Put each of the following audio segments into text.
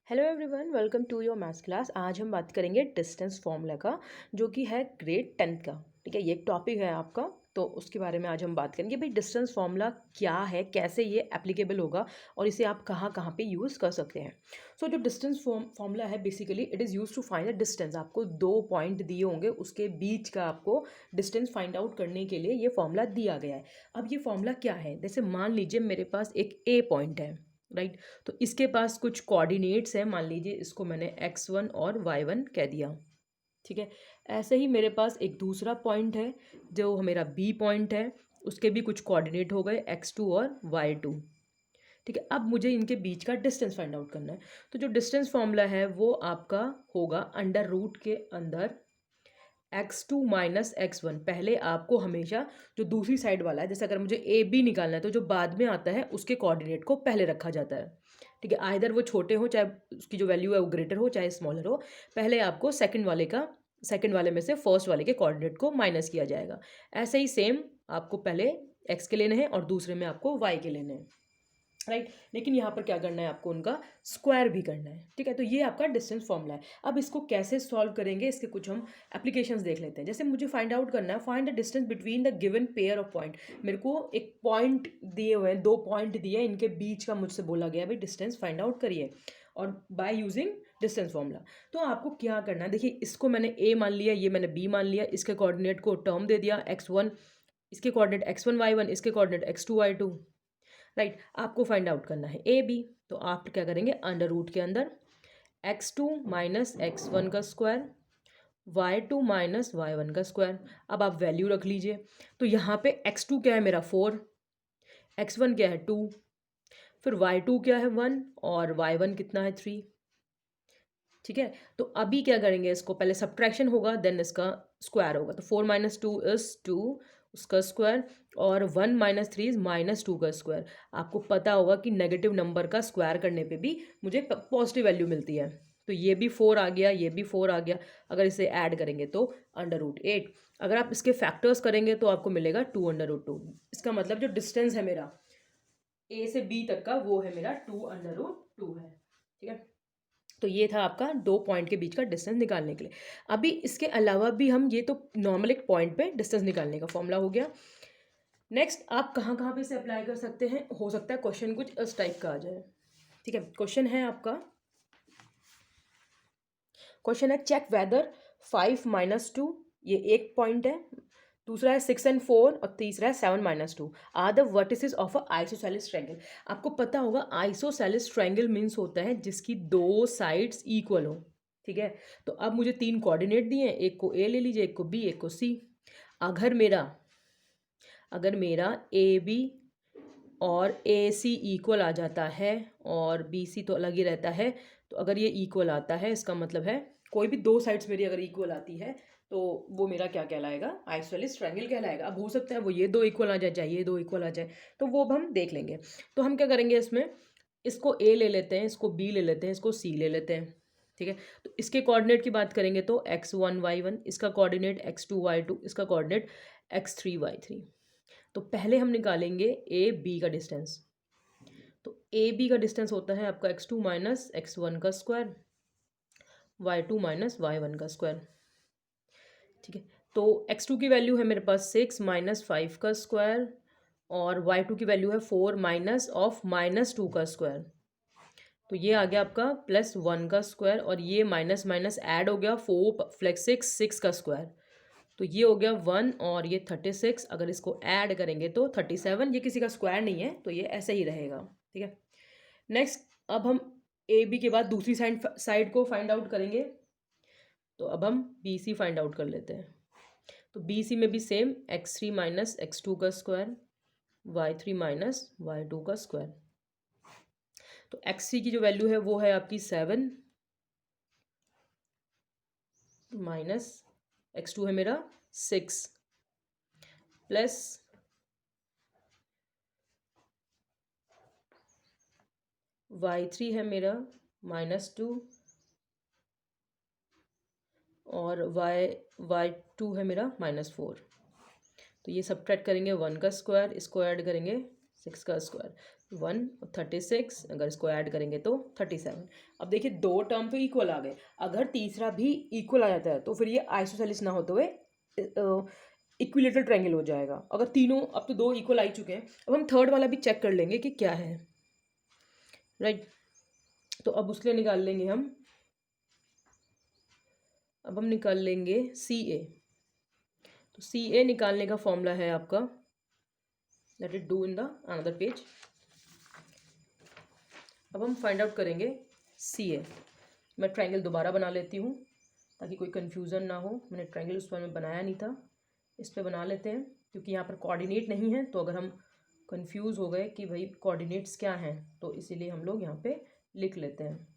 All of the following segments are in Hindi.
Hello everyone, welcome to your maths class. आज हम बात करेंगे डिस्टेंस फॉर्मूला का, जो कि है ग्रेड 10th का। ठीक है, ये एक टॉपिक है आपका, तो उसके बारे में आज हम बात करेंगे। भाई, डिस्टेंस फॉर्मूला क्या है, कैसे ये एप्लीकेबल होगा और इसे आप कहाँ कहाँ पे यूज़ कर सकते हैं। सो जो डिस्टेंस फॉर्मूला है, basically it is use to find the distance. आपको 2 पॉइंट दिए होंगे, उसके बीच का आपको डिस्टेंस फाइंड आउट करने के लिए ये फॉर्मूला दिया गया है। अब ये फॉर्मूला क्या है, जैसे मान लीजिए मेरे पास एक ए पॉइंट है, राइट। तो इसके पास कुछ कोऑर्डिनेट्स हैं, मान लीजिए इसको मैंने x1 और y1 कह दिया। ठीक है, ऐसे ही मेरे पास एक दूसरा पॉइंट है जो मेरा बी पॉइंट है, उसके भी कुछ कोऑर्डिनेट हो गए x2 और y2। ठीक है, अब मुझे इनके बीच का डिस्टेंस फाइंड आउट करना है। तो जो डिस्टेंस फॉर्मूला है वो आपका होगा अंडर रूट के अंदर x2 माइनस x1। पहले आपको हमेशा जो दूसरी साइड वाला है, जैसे अगर मुझे ए बी निकालना है तो जो बाद में आता है उसके कोऑर्डिनेट को पहले रखा जाता है। ठीक है, आइदर वो छोटे हो, चाहे उसकी जो वैल्यू है वो ग्रेटर हो चाहे स्मॉलर हो, पहले आपको सेकंड वाले में से फर्स्ट वाले के कोऑर्डिनेट को माइनस किया जाएगा। ऐसे ही सेम आपको पहले एक्स के लेने हैं और दूसरे में आपको वाई के लेने हैं, राइट। लेकिन यहाँ पर क्या करना है, आपको उनका स्क्वायर भी करना है। ठीक है, तो ये आपका डिस्टेंस फॉर्मूला है। अब इसको कैसे सॉल्व करेंगे, इसके कुछ हम एप्लीकेशंस देख लेते हैं। जैसे मुझे फाइंड आउट करना है, find the distance between the given pair of point. मेरे को एक पॉइंट दिए हुए हैं, 2 पॉइंट दिए हैं, इनके बीच का मुझसे बोला गया है भाई डिस्टेंस फाइंड आउट करिए, और बाय यूजिंग डिस्टेंस फॉर्मूला। तो आपको क्या करना है, देखिए इसको मैंने ए मान लिया, ये मैंने बी मान लिया, इसके कोऑर्डिनेट को टर्म दे दिया x1, इसके कोऑर्डिनेट x1 y1, इसके कोऑर्डिनेट x2 y2, राइट। आपको फाइंड आउट करना है ए बी। तो आप क्या करेंगे, अंडर रूट के अंदर x2 माइनस x1 का स्क्वायर, y2 माइनस y1 का स्क्वायर। अब आप वैल्यू रख लीजिए। तो यहाँ पे x2 क्या है मेरा 4, x1 क्या है 2, फिर y2 क्या है 1 और y1 कितना है 3। ठीक है, तो अभी क्या करेंगे, इसको पहले सब्ट्रैक्शन होगा देन इसका स्क्वायर होगा। तो 4 माइनस 2 इज 2, उसका स्क्वायर, और 1 माइनस 3 इज माइनस 2 का स्क्वायर। आपको पता होगा कि नेगेटिव नंबर का स्क्वायर करने पे भी मुझे पॉजिटिव वैल्यू मिलती है। तो ये भी 4 आ गया, ये भी 4 आ गया। अगर इसे ऐड करेंगे तो अंडर रूट 8। अगर आप इसके फैक्टर्स करेंगे तो आपको मिलेगा 2 अंडर रूट 2। इसका मतलब जो डिस्टेंस है मेरा ए से बी तक का, वो है मेरा 2 अंडर रूट 2 है। ठीक है, तो ये था आपका 2 पॉइंट के बीच का डिस्टेंस निकालने के लिए। अभी इसके अलावा भी हम, ये तो नॉर्मल एक पॉइंट पे डिस्टेंस निकालने का फॉर्मूला हो गया। नेक्स्ट आप कहाँ कहाँ पे इसे अप्लाई कर सकते हैं, हो सकता है क्वेश्चन कुछ इस टाइप का आ जाए। ठीक है, क्वेश्चन है आपका, क्वेश्चन है चेक वेदर 5 माइनस 2, ये एक पॉइंट है, दूसरा है 6 एंड 4 और तीसरा है 7 minus 2 are the vertices of a isosceles triangle. आपको पता होगा आइसोसेलेस ट्रायंगल मीन्स होता है जिसकी दो साइड्स इक्वल हो। ठीक है, तो अब मुझे 3 कोऑर्डिनेट दिए हैं, एक को ए ले लीजिए, एक को बी, एक को सी। अगर मेरा ए बी और ए सी इक्वल आ जाता है और बी सी तो अलग ही रहता है, तो अगर ये इक्वल आता है इसका मतलब है कोई भी दो साइड्स मेरी अगर इक्वल आती है तो वो मेरा क्या कहलाएगा, आइसोसेलेस ट्रायंगल कहलाएगा। अब हो सकता है वो ये दो इक्वल आ जाए, चाहे ये दो इक्वल आ जाए, तो वो अब हम देख लेंगे। तो हम क्या करेंगे, इसमें इसको ए ले लेते हैं, इसको बी ले लेते हैं, इसको सी ले लेते हैं। ठीक है, तो इसके कोऑर्डिनेट की बात करेंगे तो x1 y1, इसका कोऑर्डिनेट x2 y2, इसका कोऑर्डिनेट x3 y3। तो पहले हम निकालेंगे ए बी का डिस्टेंस। तो ए बी का डिस्टेंस होता है आपका x2 माइनस x1 का स्क्वायर, y2 माइनस y1 का स्क्वायर। ठीक है, तो x2 की वैल्यू है मेरे पास 6 माइनस 5 का स्क्वायर, और y2 की वैल्यू है 4 माइनस ऑफ माइनस 2 का स्क्वायर। तो ये आ गया आपका +1 का स्क्वायर, और ये माइनस माइनस ऐड हो गया, 4 फ्लैक्स 6 का स्क्वायर। तो ये हो गया 1 और ये 36। अगर इसको ऐड करेंगे तो 37। ये किसी का स्क्वायर नहीं है तो ये ऐसे ही रहेगा। ठीक है, नेक्स्ट अब हम ए बी के बाद दूसरी साइड को फाइंड आउट करेंगे। तो अब हम बी सी फाइंड आउट कर लेते हैं। तो बी सी में भी सेम x3 माइनस x2 का स्क्वायर, y3 माइनस y2 का स्क्वायर। तो x3 की जो वैल्यू है वो है आपकी 7 माइनस x2 है मेरा 6 प्लस y3 है मेरा -2 और y2 है मेरा -4। तो ये सब्ट्रैक्ट करेंगे 1 का स्क्वायर, इसको ऐड करेंगे 6 का स्क्वायर। 136, अगर इसको ऐड करेंगे तो 37। अब देखिए दो टर्म तो इक्वल आ गए, अगर तीसरा भी इक्वल आ जाता है तो फिर ये आइसोसेलेस ना होते हुए इक्विलेटरल ट्रायंगल हो जाएगा। अगर तीनों, अब तो दो इक्वल आ ही चुके हैं, अब हम थर्ड वाला भी चेक कर लेंगे कि क्या है, राइट। तो अब उसके लिए निकाल लेंगे हम, अब हम निकाल लेंगे सी ए। तो सी ए निकालने का फॉर्मूला है आपका, let it do in the another page. अब हम फाइंड आउट करेंगे सी ए। मैं ट्रायंगल दोबारा बना लेती हूँ ताकि कोई कन्फ्यूज़न ना हो, मैंने ट्रायंगल उस पर में बनाया नहीं था, इस पर बना लेते हैं क्योंकि यहाँ पर कोऑर्डिनेट नहीं है, तो अगर हम कंफ्यूज हो गए कि भाई कोऑर्डिनेट्स क्या हैं तो इसीलिए हम लोग यहाँ पे लिख लेते हैं,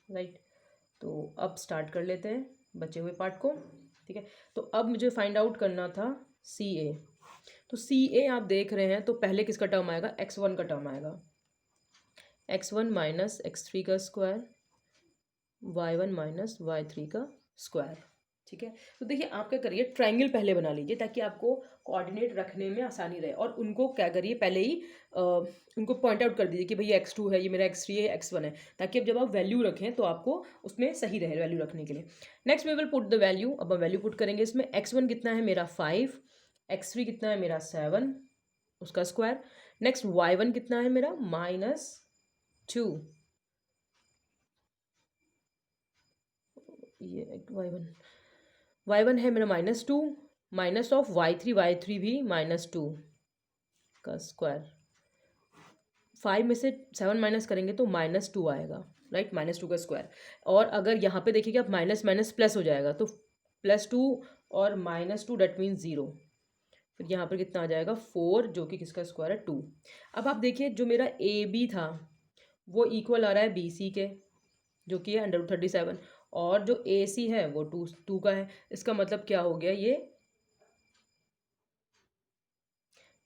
राइट। तो अब स्टार्ट कर लेते हैं बचे हुए पार्ट को, ठीक है। तो अब मुझे फाइंड आउट करना था सी ए। तो सी ए आप देख रहे हैं, तो पहले किसका टर्म आएगा, x1 का टर्म आएगा, x1 माइनस x3 का स्क्वायर, y1 माइनस y3 का स्क्वायर, ठीक है। तो देखिए आप क्या करिए, ट्रायंगल पहले बना लीजिए ताकि आपको कोऑर्डिनेट रखने में आसानी रहे, और उनको क्या करिए पहले ही उनको पॉइंट आउट कर दीजिए कि भैया x2 है, ये मेरा x3 है, x1 है, ताकि अब जब आप वैल्यू रखें तो आपको उसमें सही रहे वैल्यू रखने के लिए। Next we will put the value. अब हम वैल्यू पुट करेंगे इसमें, x1 कितना है मेरा 5, x3 कितना है मेरा 7, उसका स्क्वायर। नेक्स्ट y1 कितना है मेरा -2, ये y1 है मेरा -2, माइनस ऑफ y3 भी -2 का स्क्वायर। 5 में से 7 माइनस करेंगे तो -2 आएगा, राइट, -2 का स्क्वायर। और अगर यहाँ पे देखिएगा आप माइनस माइनस प्लस हो जाएगा, तो +2 और -2 डेट मीन्स 0। फिर यहाँ पर कितना आ जाएगा 4, जो कि किसका स्क्वायर है 2। अब आप देखिए जो मेरा ए बी था वो इक्वल आ रहा है बी सी के, जो कि है √37, और जो ए सी है वो 2 का है। इसका मतलब क्या हो गया, ये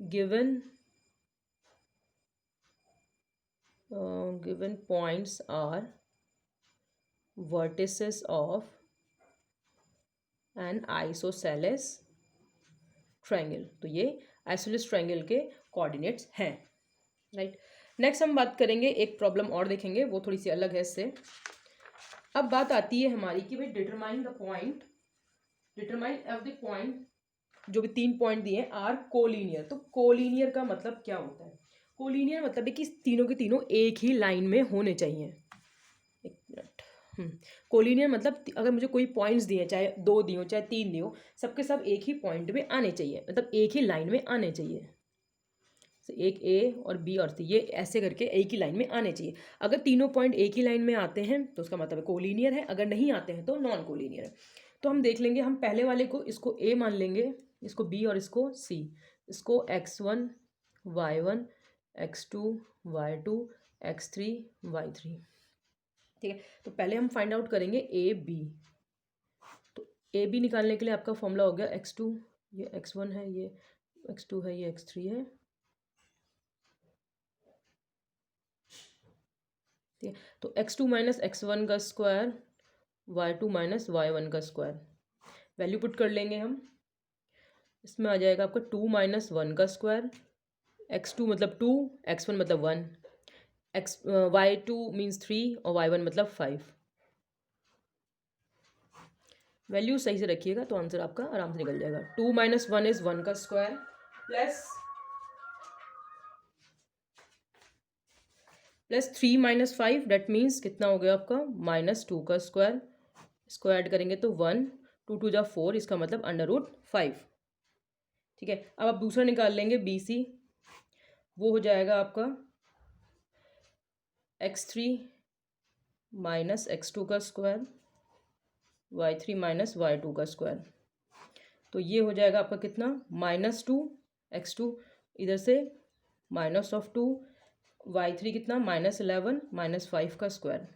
given points are vertices of an isosceles triangle। तो ये आइसोसेलेस ट्रायंगल के कोऑर्डिनेट्स हैं, राइट। नेक्स्ट हम बात करेंगे, एक प्रॉब्लम और देखेंगे, वो थोड़ी सी अलग है इससे। अब बात आती है हमारी कि भाई determine the point, determine of the point, जो भी 3 पॉइंट दिए हैं आर कोलिनियर। तो कोलिनियर का मतलब क्या होता है, कोलिनियर मतलब है कि तीनों के तीनों एक ही लाइन में होने चाहिए। एक मिनट, कोलिनियर मतलब अगर मुझे कोई पॉइंट्स दिए, चाहे 2 दिए हो चाहे 3 दिए हो, सबके सब एक ही पॉइंट में आने चाहिए, मतलब एक ही लाइन में आने चाहिए। एक ए और बी और सी, ये ऐसे करके एक ही लाइन में आने चाहिए। अगर तीनों पॉइंट एक ही लाइन में आते हैं तो उसका मतलब कोलिनियर है, अगर नहीं आते हैं तो नॉन कोलिनियर है। तो हम देख लेंगे, हम पहले वाले को इसको ए मान लेंगे, इसको बी और इसको सी, इसको x1 y1 x2 y2 x3 y3, ठीक है। तो पहले हम फाइंड आउट करेंगे ए बी। तो ए बी निकालने के लिए आपका फॉर्मूला हो गया x2, ये x1 है, ये x2 है, ये x3 है, ठीक है। तो x2 माइनस x1 का स्क्वायर, y2 माइनस y1 का स्क्वायर, वैल्यू पुट कर लेंगे हम। इसमें आ जाएगा आपका 2 माइनस 1 का स्क्वायर, x2 मतलब 2, x1 मतलब 1, y2 मीन्स 3 और y1 मतलब 5। वैल्यू सही से रखिएगा तो आंसर आपका आराम से निकल जाएगा। 2 माइनस 1 इज 1 का square, plus 3 minus 5 that means कितना हो गया आपका -2 का स्क्वायर। इसको ऐड करेंगे तो 1, 2 2 जा 4, इसका मतलब √5, ठीक है। अब आप दूसरा निकाल लेंगे बी सी, वो हो जाएगा आपका x3 माइनस x2 का स्क्वायर, y3 माइनस y2 का स्क्वायर। तो ये हो जाएगा आपका कितना -2 x2, इधर से -2 y3 कितना -11 -5 का स्क्वायर,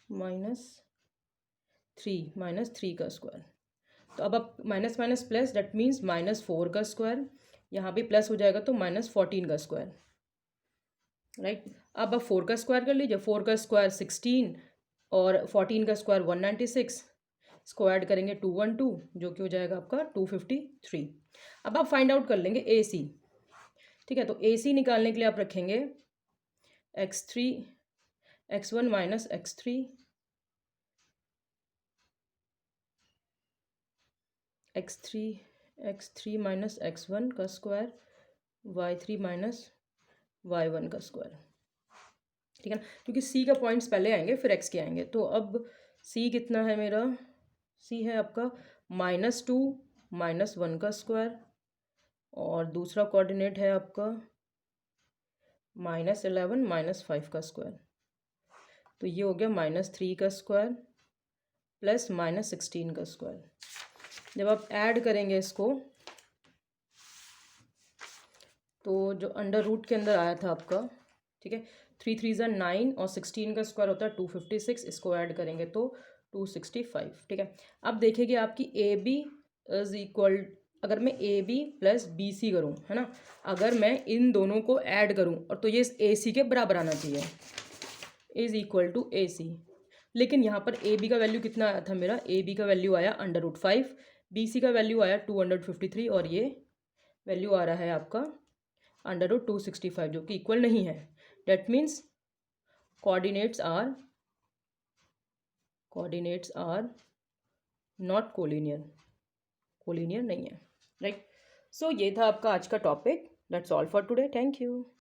-3 का स्क्वायर। तो अब आप minus minus plus, that means -4 का स्क्वायर, यहाँ भी प्लस हो जाएगा तो -14 का स्क्वायर, राइट। अब आप 4 का स्क्वायर कर लीजिए, 4 का स्क्वायर 16 और 14 का स्क्वायर 196, इसको ऐड करेंगे 212, जो कि हो जाएगा आपका 253। अब आप फाइंड आउट कर लेंगे ए सी। ठीक है, तो ए सी निकालने के लिए आप रखेंगे x3 x1 minus x3 x3 minus x1 का स्क्वायर y3 माइनस y1 का स्क्वायर। ठीक है ना, क्योंकि c का पॉइंट्स पहले आएंगे फिर x के आएंगे। तो अब c कितना है मेरा, c है आपका -2 माइनस 1 का स्क्वायर, और दूसरा कोऑर्डिनेट है आपका -11 माइनस 5 का स्क्वायर। तो ये हो गया -3 का स्क्वायर प्लस -16 का स्क्वायर। जब आप ऐड करेंगे इसको तो जो अंडर रूट के अंदर आया था आपका, ठीक है, 3 3 ज़ा 9 और 16 का स्क्वायर होता है 256, इसको ऐड करेंगे तो 265। ठीक है, अब देखिए आपकी ए बी इज इक्वल, अगर मैं A B plus B C करूँ, है ना, अगर मैं इन दोनों को ऐड करूँ और तो ये ए सी के बराबर आना चाहिए, इज इक्वल टू ए सी। लेकिन यहाँ पर ए बी का वैल्यू कितना आया था मेरा, ए बी का वैल्यू आया √5, बी सी का वैल्यू आया 253, और ये वैल्यू आ रहा है आपका √265, जो कि इक्वल नहीं है। That means coordinates are not collinear, collinear नहीं है, राइट। सो ये था आपका आज का topic. That's all for today, thank you.